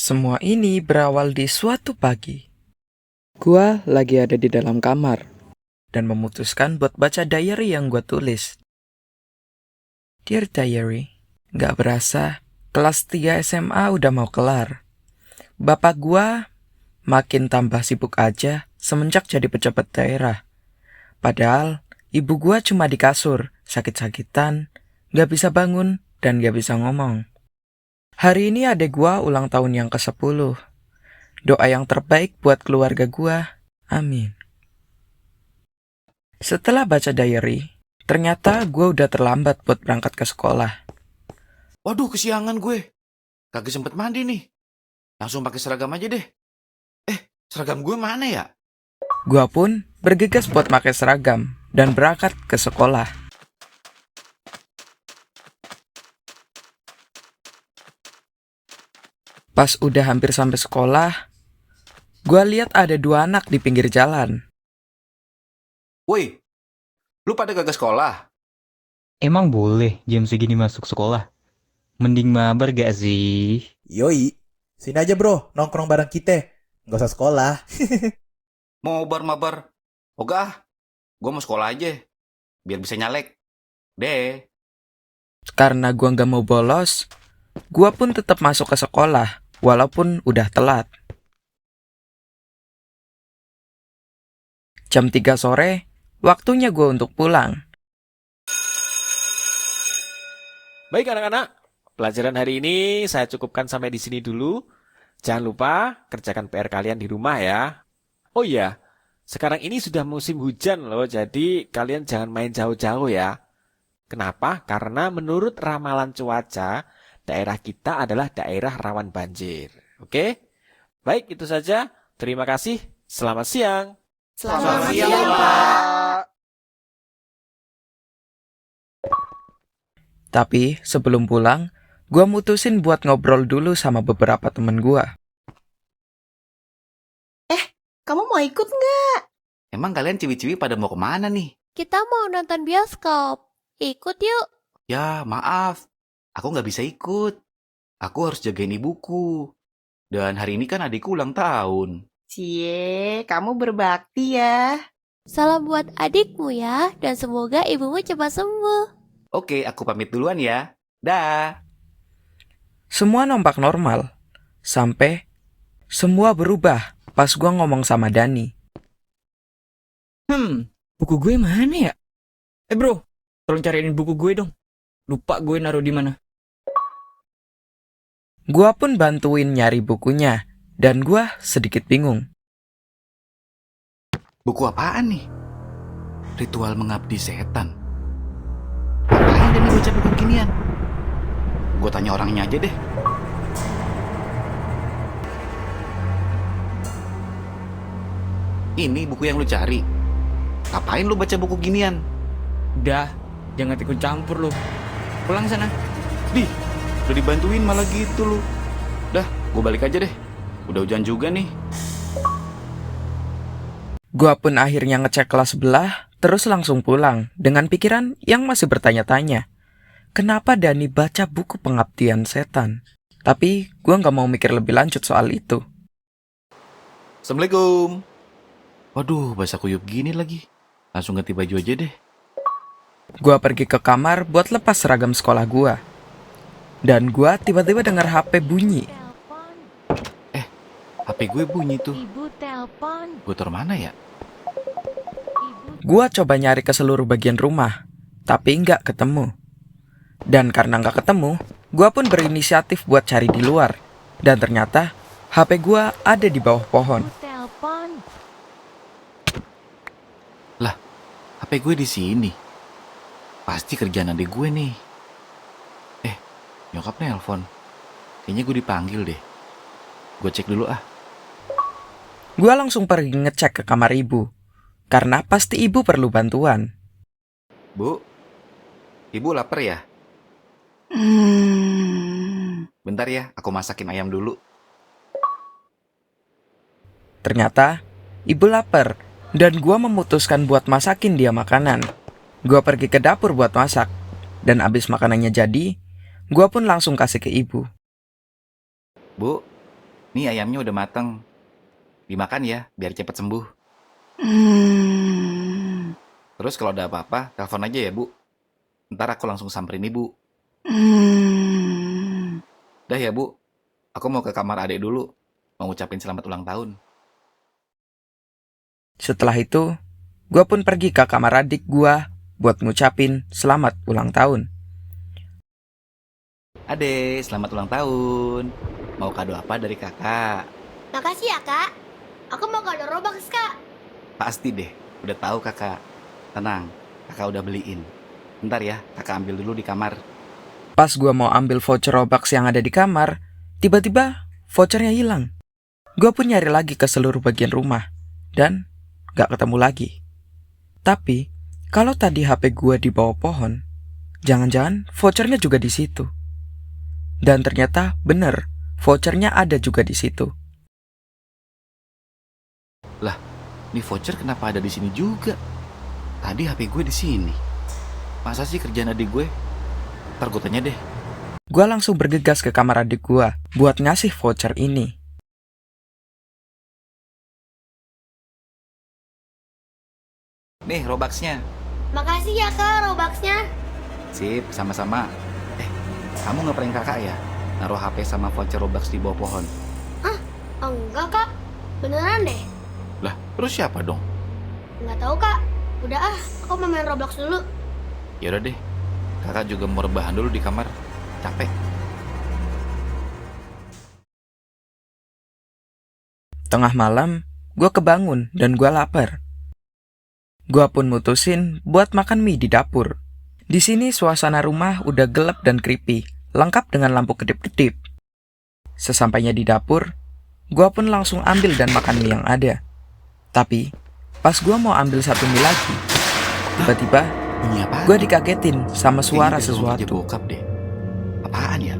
Semua ini berawal di suatu pagi. Gua lagi ada di dalam kamar dan memutuskan buat baca diary yang gua tulis. Dear Diary, gak berasa kelas 3 SMA udah mau kelar. Bapak gua makin tambah sibuk aja semenjak jadi pejabat daerah. Padahal ibu gua cuma di kasur, sakit-sakitan, gak bisa bangun dan gak bisa ngomong. Hari ini adek gua ulang tahun yang ke-10. Doa yang terbaik buat keluarga gua. Amin. Setelah baca diary, ternyata gua udah terlambat buat berangkat ke sekolah. Waduh, kesiangan gue. Kagak sempet mandi nih. Langsung pakai seragam aja deh. Seragam gue mana ya? Gua pun bergegas buat pakai seragam dan berangkat ke sekolah. Pas udah hampir sampai sekolah, gua lihat ada 2 anak di pinggir jalan. Woi, lu pada kagak sekolah? Emang boleh jam segini masuk sekolah? Mending mabar gak sih? Yoi, sini aja bro, nongkrong bareng kita. Nggak usah sekolah. Mau mabar? Oga ah, gue mau sekolah aja. Biar bisa nyalek. Deh. Karena gua nggak mau bolos, gua pun tetap masuk ke sekolah, walaupun udah telat. Jam 3 sore, waktunya gua untuk pulang. Baik anak-anak, pelajaran hari ini saya cukupkan sampai di sini dulu. Jangan lupa kerjakan PR kalian di rumah ya. Oh iya, sekarang ini sudah musim hujan loh, jadi kalian jangan main jauh-jauh ya. Kenapa? Karena menurut ramalan cuaca, daerah kita adalah daerah rawan banjir. Oke? Baik, itu saja. Terima kasih. Selamat siang. Selamat siang, Pak. Tapi sebelum pulang, gua mutusin buat ngobrol dulu sama beberapa temen gua. Kamu mau ikut nggak? Emang kalian ciwi-ciwi pada mau kemana nih? Kita mau nonton bioskop. Ikut yuk. Ya, maaf. Aku nggak bisa ikut. Aku harus jagain ibuku. Dan hari ini kan adikku ulang tahun. Cie, kamu berbakti ya. Salam buat adikmu ya, dan semoga ibumu cepat sembuh. Oke, aku pamit duluan ya. Dah. Semua nampak normal, sampai semua berubah pas gua ngomong sama Dani. Buku gue mana ya? Bro, tolong cariin buku gue dong. Lupa gue naruh di mana. Gua pun bantuin nyari bukunya, dan gua sedikit bingung. Buku apaan nih? Ritual mengabdi setan. Ngapain Dani baca buku ginian? Gue tanya orangnya aja deh. Ini buku yang lu cari. Ngapain lu baca buku ginian? Udah, jangan ikut campur lu. Pulang sana. Udah dibantuin malah gitu lu. Dah, gue balik aja deh. Udah hujan juga nih. Gua pun akhirnya ngecek kelas sebelah, terus langsung pulang dengan pikiran yang masih bertanya-tanya. Kenapa Dani baca buku pengabdian setan? Tapi gua nggak mau mikir lebih lanjut soal itu. Assalamualaikum. Waduh, basah kuyup gini lagi. Langsung ganti baju aja deh. Gua pergi ke kamar buat lepas seragam sekolah gua. Dan gua tiba-tiba dengar HP bunyi. Telepon, HP gue bunyi tuh. ibu telepon, Gue taruh mana ya? ibu. Gua coba nyari ke seluruh bagian rumah, tapi nggak ketemu. Dan karena nggak ketemu, gua pun berinisiatif buat cari di luar. Dan ternyata HP gua ada di bawah pohon. Ibu telepon. HP gue di sini. Pasti kerjaan adik gue nih. Nyokap nelpon. Kayaknya gue dipanggil deh. Gue cek dulu ah. Gua langsung pergi ngecek ke kamar ibu, karena pasti ibu perlu bantuan. Bu, ibu lapar ya? Bentar ya, aku masakin ayam dulu. Ternyata ibu lapar, dan gua memutuskan buat masakin dia makanan. Gua pergi ke dapur buat masak, dan abis makanannya jadi, gua pun langsung kasih ke ibu. Bu, Nih ayamnya udah mateng. Dimakan ya, biar cepet sembuh. Terus kalau ada apa-apa, telepon aja ya, Bu. Ntar aku langsung samperin Ibu. Dah ya, Bu. Aku mau ke kamar adek dulu. Mau ngucapin selamat ulang tahun. Setelah itu, gua pun pergi ke kamar adik gua buat ngucapin selamat ulang tahun. Adek, selamat ulang tahun. Mau kado apa dari kakak? Makasih ya, Kak. Aku mau kado Robux, Kak. Pasti deh, udah tahu kakak. Tenang, kakak udah beliin. Bentar ya, kakak ambil dulu di kamar. Pas gua mau ambil voucher Robux yang ada di kamar, tiba-tiba vouchernya hilang. Gua pun nyari lagi ke seluruh bagian rumah, dan gak ketemu lagi. Tapi, kalau tadi HP gua di bawah pohon, jangan-jangan vouchernya juga di situ. Dan ternyata bener, vouchernya ada juga di situ. Nih voucher kenapa ada di sini juga? Tadi HP gue di sini. Masa sih kerjaan adik gue? Ntar gue tanya deh. Gua langsung bergegas ke kamar adik gua buat ngasih voucher ini. Nih Robuxnya. Makasih ya, Kak, Robuxnya. Sip, sama-sama. Kamu ngapain kakak ya? Naruh HP sama voucher Robux di bawah pohon. Enggak, Kak. Beneran deh. Lah, terus siapa dong? Nggak tahu, Kak. Udah aku mau main Roblox dulu. Yaudah deh, kakak juga mau rebahan dulu di kamar. Capek. Tengah malam, gua kebangun dan gua lapar. Gua pun mutusin buat makan mie di dapur. Di sini suasana rumah udah gelap dan creepy, lengkap dengan lampu kedip-kedip. Sesampainya di dapur, gua pun langsung ambil dan makan mie yang ada. Tapi, pas gua mau ambil satu mie lagi, tiba-tiba Ini apaan? gua dikagetin sama suara Kayaknya dari ruang kerja sesuatu. bokap deh. Apaan ya?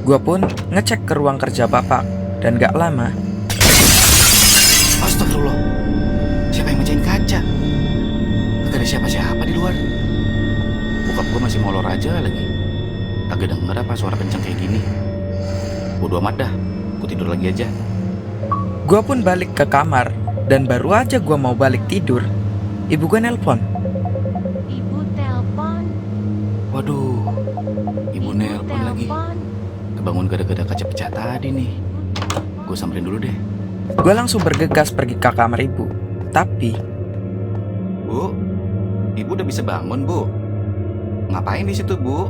Gua pun ngecek ke ruang kerja bapak, dan gak lama, Astagfirullah. Siapa yang mecahin kaca? Gak ada siapa-siapa di luar. Bokap gue masih molor aja lagi. Kagak denger apa suara kenceng kayak gini. Bodo amat dah. Gue tidur lagi aja. gua pun balik ke kamar, dan baru aja gua mau balik tidur, ibu gua nelpon. Ibu telepon. Waduh. Ibu nelpon lagi. Kebangun gara-gara kaca pecah tadi nih. Gue samperin dulu deh. Gua langsung bergegas pergi ke kamar ibu. Tapi, Bu, ibu udah bisa bangun, Bu. Ngapain di situ, Bu?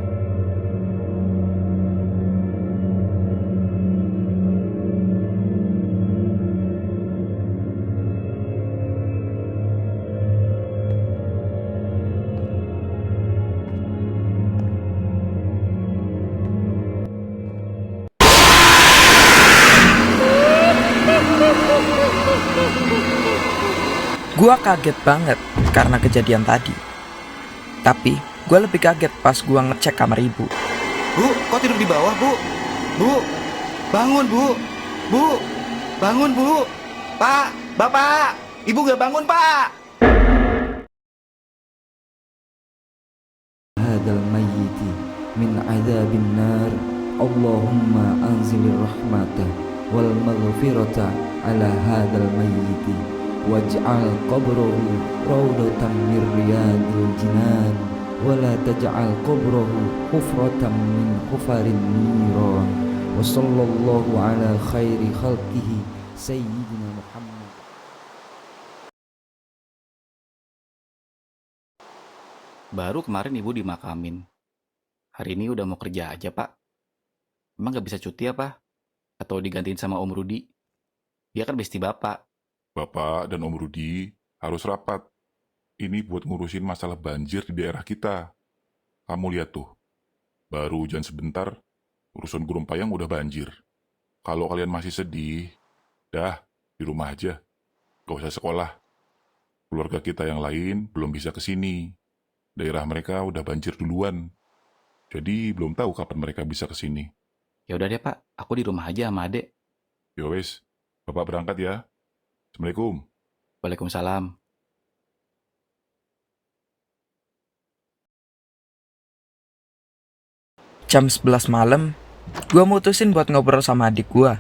gua kaget banget karena kejadian tadi. Tapi, gua lebih kaget pas gua ngecek kamar ibu. Bu, kok tidur di bawah, Bu? Bu, bangun, Bu. Bu, bangun, Bu. Pak, Bapak, Ibu gak bangun, Pak. هذا الميت من عذاب النار اللهم أنزل الرحمة والمغفرة على هذا الميت واجعل قبره روضة من رياض الجنان ولا تجعل قبره حفرة من حفر النيران وصلى الله على خير خلقه سيدنا محمد. Baru kemarin Ibu dimakamin. Hari ini udah mau kerja aja, Pak. Emang gak bisa cuti apa? Atau digantiin sama Om Rudi? Dia kan besti Bapak. Bapak dan Om Rudi harus rapat. Ini buat ngurusin masalah banjir di daerah kita. Kamu lihat tuh, baru hujan sebentar, urusan Gunung Payang udah banjir. Kalau kalian masih sedih, dah di rumah aja. Gak usah sekolah. Keluarga kita yang lain belum bisa ke sini. Daerah mereka udah banjir duluan. Jadi belum tahu kapan mereka bisa ke sini. Ya udah deh, Pak. Aku di rumah aja sama Adek. Ya wes, Bapak berangkat ya. Assalamualaikum. Waalaikumsalam. Jam 11 malam, Gua mutusin buat ngobrol sama adik gua.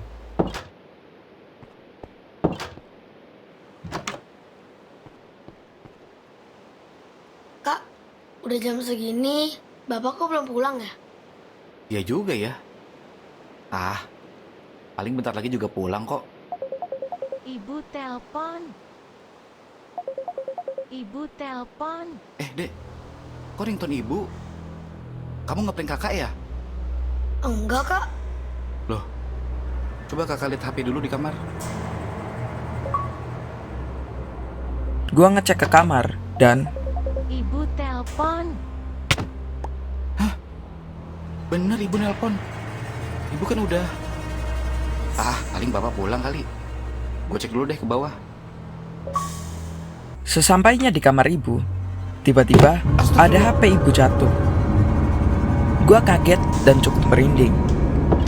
Kak, udah jam segini, bapak kok belum pulang ya? Ya juga ya. Paling bentar lagi juga pulang kok. Ibu telepon. Ibu telepon. Dek, kok ringtone ibu? Kamu ngeprank kakak ya? Enggak, Kak. Loh, coba kakak lihat HP dulu di kamar. Gua ngecek ke kamar dan Ibu telepon. Bener ibu nelpon. Ibu kan udah. Paling bapak pulang kali. Gue cek dulu deh ke bawah. sesampainya di kamar ibu, tiba-tiba ada HP ibu jatuh. Gua kaget dan cukup merinding.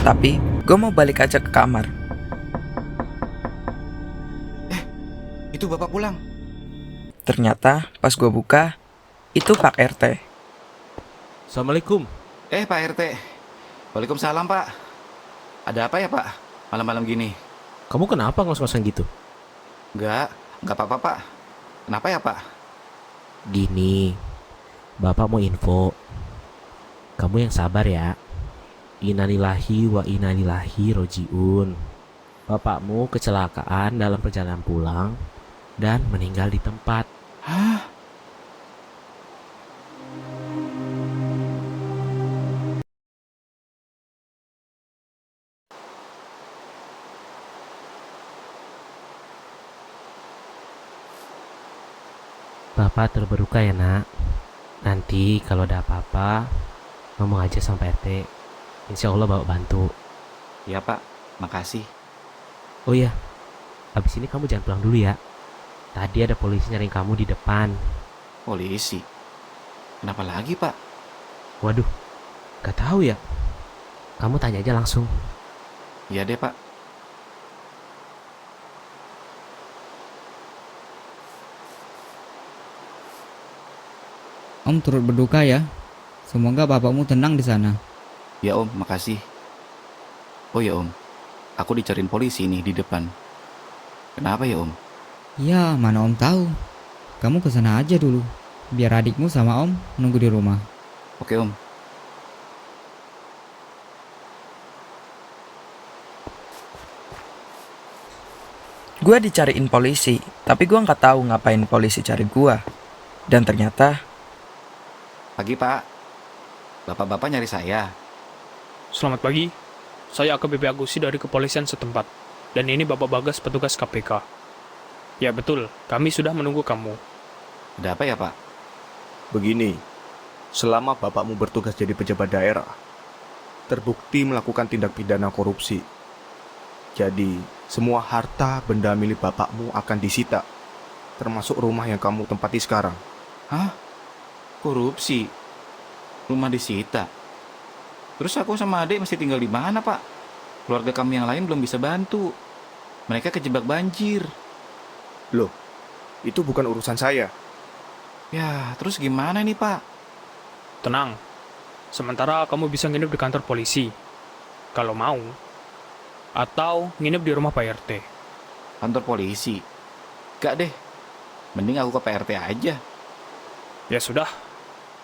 Tapi gua mau balik aja ke kamar. Itu bapak pulang. Ternyata pas gua buka, itu Pak RT. Assalamualaikum. Pak RT. Waalaikumsalam pak. Ada apa ya pak? Malam-malam gini. Kamu kenapa ngos-ngosan gitu? Enggak apa-apa pak. Kenapa ya pak? Gini, Bapak mau info. Kamu yang sabar ya. Innalillahi wa innalillahi rojiun. Bapakmu kecelakaan dalam perjalanan pulang dan meninggal di tempat. Hah? Bapak turut berduka ya nak. Nanti kalau ada apa-apa, ngomong aja sama Pak RT. Insya Allah bawa bantu. Ya pak, makasih. Oh iya, habis ini kamu jangan pulang dulu ya. Tadi ada polisi nyariin kamu di depan. Polisi? Kenapa lagi pak? Waduh, gak tahu ya. Kamu tanya aja langsung. Iya deh pak. Om turut berduka ya. Semoga bapakmu tenang di sana. Ya om, makasih. Oh ya om, aku dicariin polisi nih di depan. Kenapa ya om? Ya, mana om tahu. Kamu ke sana aja dulu. Biar adikmu sama om nunggu di rumah. Oke om. Gua dicariin polisi, tapi gua nggak tahu ngapain polisi cari gua. Dan ternyata Pagi pak. Bapak-bapak nyari saya. Selamat pagi, saya AKBP Agusi dari kepolisian setempat, dan ini Bapak Bagas petugas KPK. Ya betul, kami sudah menunggu kamu. Ada apa ya pak? Begini, selama bapakmu bertugas jadi pejabat daerah, terbukti melakukan tindak pidana korupsi. Jadi, semua harta benda milik bapakmu akan disita, termasuk rumah yang kamu tempati sekarang. Hah? Korupsi? Rumah disita? Terus aku sama adik mesti tinggal di mana pak? Keluarga kami yang lain belum bisa bantu. Mereka kejebak banjir. Loh, itu bukan urusan saya. Ya, terus gimana nih pak? Tenang, sementara kamu bisa nginep di kantor polisi, kalau mau. Atau nginep di rumah Pak RT. Kantor polisi? Gak deh, mending aku ke PRT aja. Ya sudah,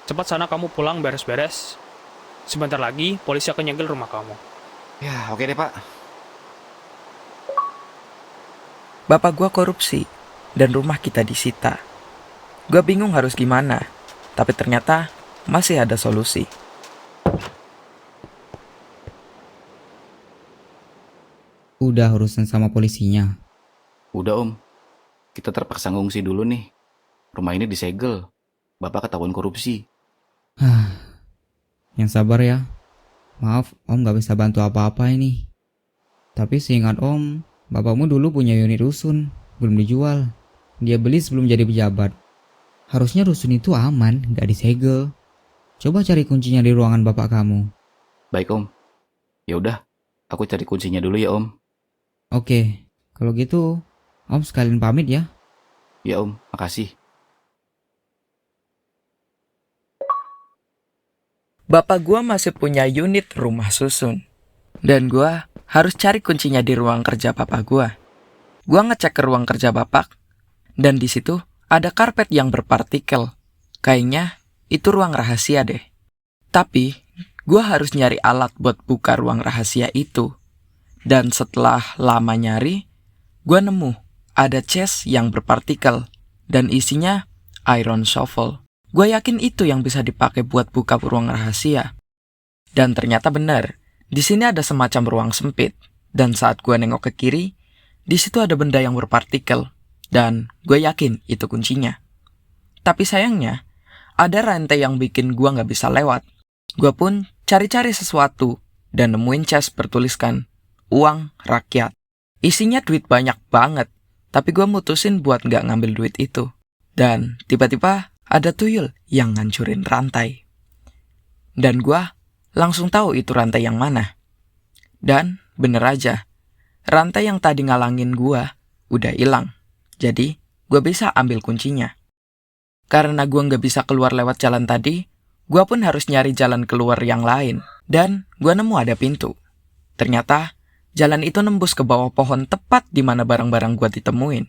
cepat sana kamu pulang beres-beres. Sebentar lagi polisi akan nyegel rumah kamu. Ya, oke deh pak. bapak gua korupsi dan rumah kita disita. Gua bingung harus gimana, tapi ternyata masih ada solusi. Udah urusan sama polisinya. Udah om, kita terpaksa ngungsi dulu nih. Rumah ini disegel. Bapak ketahuan korupsi. Yang sabar ya. Maaf, om gak bisa bantu apa-apa ini. Tapi seingat om, bapakmu dulu punya unit rusun, belum dijual. Dia beli sebelum jadi pejabat. Harusnya rusun itu aman, gak disegel. Coba cari kuncinya di ruangan bapak kamu. Baik om. Ya udah, aku cari kuncinya dulu ya om. Oke, kalau gitu om sekalian pamit ya. Ya om, makasih. Bapak gua masih punya unit rumah susun. Dan gua harus cari kuncinya di ruang kerja papa gua. Gua ngecek ke ruang kerja bapak, dan di situ ada karpet yang berpartikel. Kayaknya itu ruang rahasia deh. Tapi gua harus nyari alat buat buka ruang rahasia itu. Dan setelah lama nyari, gua nemu ada chest yang berpartikel dan isinya iron shovel. Gua yakin itu yang bisa dipakai buat buka ruang rahasia. Dan ternyata benar. Di sini ada semacam ruang sempit, dan saat gue nengok ke kiri, di situ ada benda yang berpartikel, dan gue yakin itu kuncinya. Tapi sayangnya, ada rantai yang bikin gue nggak bisa lewat. Gue pun cari-cari sesuatu, dan nemuin chest bertuliskan, uang rakyat. Isinya duit banyak banget, tapi gue mutusin buat nggak ngambil duit itu. Dan tiba-tiba ada tuyul yang ngancurin rantai. Dan gue langsung tahu itu rantai yang mana. Dan bener aja, rantai yang tadi ngalangin gua udah hilang. Jadi, gua bisa ambil kuncinya. Karena gua nggak bisa keluar lewat jalan tadi, gua pun harus nyari jalan keluar yang lain. Dan gua nemu ada pintu. Ternyata, jalan itu nembus ke bawah pohon tepat di mana barang-barang gua ditemuin.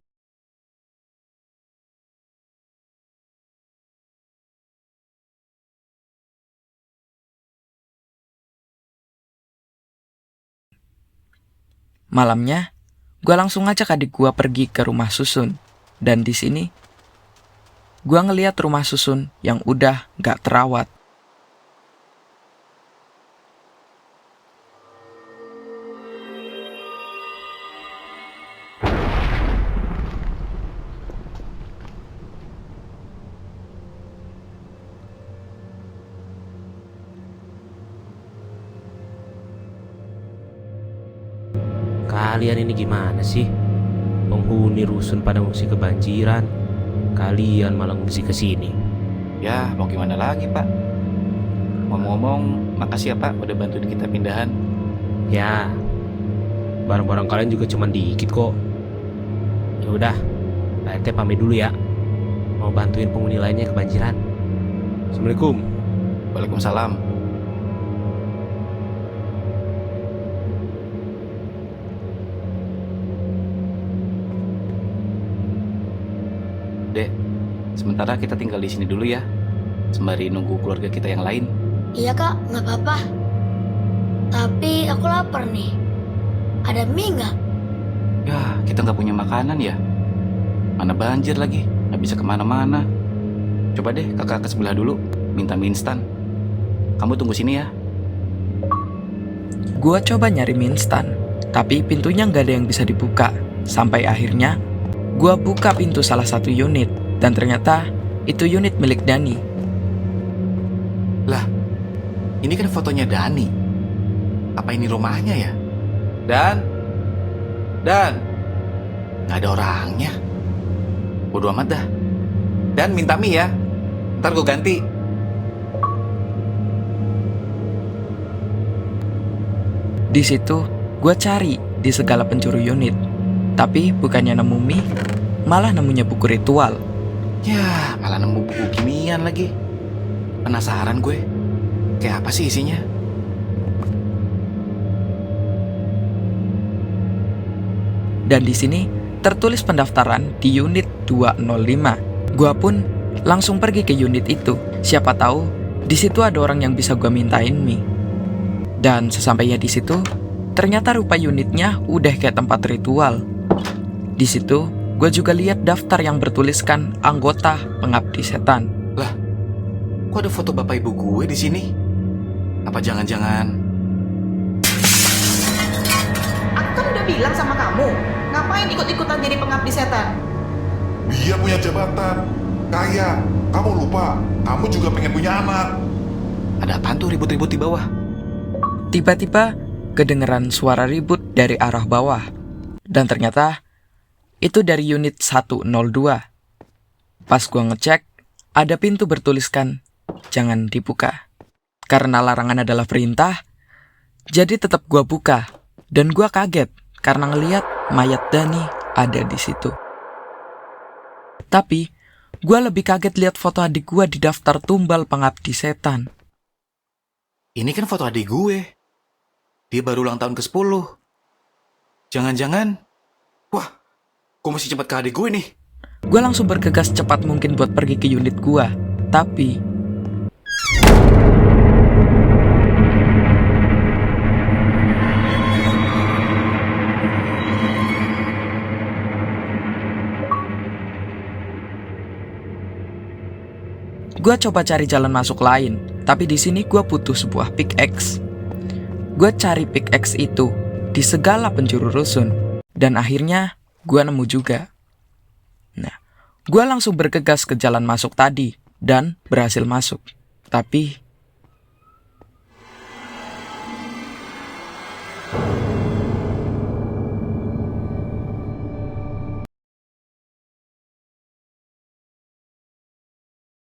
Malamnya, gue langsung ngajak adik gue pergi ke rumah susun. Dan di sini, gue ngeliat rumah susun yang udah gak terawat. Kalian ini gimana sih? Penghuni rusun pada ngungsi kebanjiran, kalian malah ngungsi ke sini. Ya, mau gimana lagi, Pak? Ngomong-ngomong, makasih ya, Pak, udah bantuin kita pindahan. Ya, barang-barang kalian juga cuma dikit kok. Ya udah, Pak RT pamit dulu ya. Mau bantuin penghuni lainnya kebanjiran. Assalamualaikum. Waalaikumsalam. Dek, sementara kita tinggal di sini dulu ya, sembari nunggu keluarga kita yang lain. Iya kak, nggak apa-apa. Tapi aku lapar nih. Ada mie nggak? Ya, kita nggak punya makanan ya. Mana banjir lagi, nggak bisa kemana-mana. Coba deh kakak ke sebelah dulu, minta mie instan. Kamu tunggu sini ya. Gua coba nyari mie instan, tapi pintunya nggak ada yang bisa dibuka. Sampai akhirnya, gua buka pintu salah satu unit, dan ternyata itu unit milik Dani. Lah, ini kan fotonya Dani. Apa ini rumahnya ya? Dan, nggak ada orangnya. Bodo amat dah. Dan minta mie ya, ntar gue ganti. Di situ, gua cari di segala penjuru unit. Tapi bukannya nemu mie, malah nemunya buku ritual. Ya, malah nemu buku kimian lagi. Penasaran gue, kayak apa sih isinya? Dan di sini tertulis pendaftaran di unit 205. Gua pun langsung pergi ke unit itu. Siapa tahu di situ ada orang yang bisa gua mintain mie. Dan sesampainya di situ, ternyata rupa unitnya udah kayak tempat ritual. Di situ, gue juga lihat daftar yang bertuliskan anggota pengabdi setan. Lah, kok ada foto bapak ibu gue di sini? Apa jangan-jangan? Aku kan udah bilang sama kamu, ngapain ikut-ikutan jadi pengabdi setan? Dia punya jabatan, kaya. Kamu lupa, kamu juga pengen punya anak. Ada apaan tuh ribut-ribut di bawah? Tiba-tiba kedengeran suara ribut dari arah bawah. Dan ternyata itu dari unit 102. Pas gua ngecek, ada pintu bertuliskan jangan dibuka. Karena larangan adalah perintah, jadi tetap gua buka. Dan gua kaget karena ngeliat mayat Dani ada di situ. Tapi gua lebih kaget lihat foto adik gua di daftar tumbal pengabdi setan. Ini kan foto adik gue. dia baru ulang tahun ke-10. Jangan-jangan, wah, gue mesti cepat ke adik gue nih. Gue langsung bergegas cepat mungkin buat pergi ke unit gue. Tapi gue coba cari jalan masuk lain, tapi di sini gue butuh sebuah pickaxe. Gue cari pickaxe itu di segala penjuru rusun, dan akhirnya gue nemu juga. Nah, gue langsung bergegas ke jalan masuk tadi dan berhasil masuk. Tapi